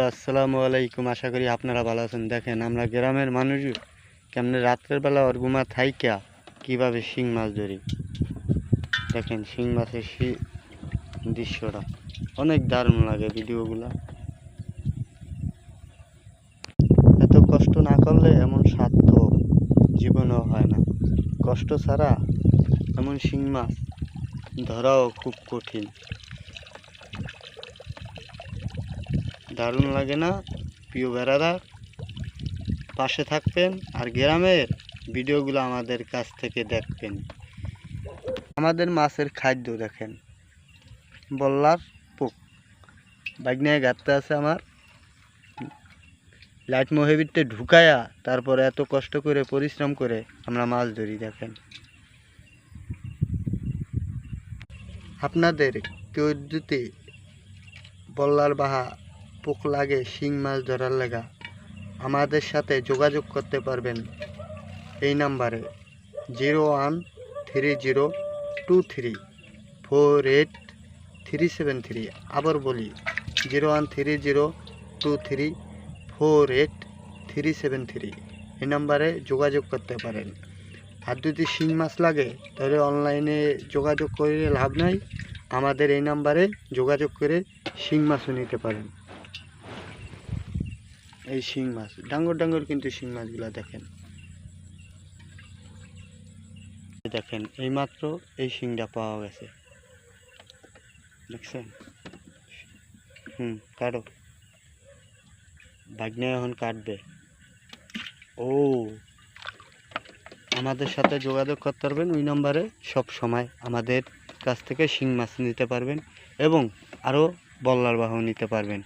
আসসালামু আলাইকুম। আশা করি আপনারা ভালো আছেন। দেখেন আমরা গ্রামের মানুষ কেমনে রাত্রের বেলা অর্গুমা থাইকা কিভাবে শিং মাছ ধরি। দেখেন শিং মাছের দৃশ্যটা অনেক দারুণ লাগে। ভিডিওগুলা এত কষ্ট না করলে এমন স্বাদ তো জীবনেও হয় না। কষ্ট ছাড়া এমন শিং মাছ ধরাও খুব কঠিন। দারুণ লাগে না প্রিয় বেড়ারা? পাশে থাকবেন আর গ্রামের ভিডিওগুলো আমাদের কাছ থেকে দেখবেন। আমাদের মাছের খাদ্য দেখেন, বল্লার পোক বাগনায় গাঁততে আছে আমার লাইট মহেবিটে ঢুকায়া, তারপরে এত কষ্ট করে পরিশ্রম করে আমরা মাছ ধরি। দেখেন আপনাদের কেউ যদি বল্লার বাহা পোক লাগে শিং মাছ ধরার লাগা, আমাদের সাথে যোগাযোগ করতে পারবেন এই নাম্বারে 013023483373। আবার বলি 013023483373। এই নাম্বারে যোগাযোগ করতে পারেন। আর যদি শিং মাছ লাগে তাহলে অনলাইনে যোগাযোগ করে লাভ নাই, আমাদের এই নাম্বারে যোগাযোগ করে শিং মাছও নিতে পারেন। এই শিং মাছ ডাঙ্গর ডাঙ্গর, কিন্তু শিং মাছগুলো দেখেন দেখেন এইমাত্র এই শিংটা পাওয়া গেছে, দেখছেন? কাটো ভাগ্নে এখন কাটবে। ও আমাদের সাথে যোগাযোগ করতে পারবেন ওই নম্বরে। সব সময় আমাদের কাছ থেকে শিং মাছ নিতে পারবেন এবং আরও বল্লার বাহু নিতে পারবেন।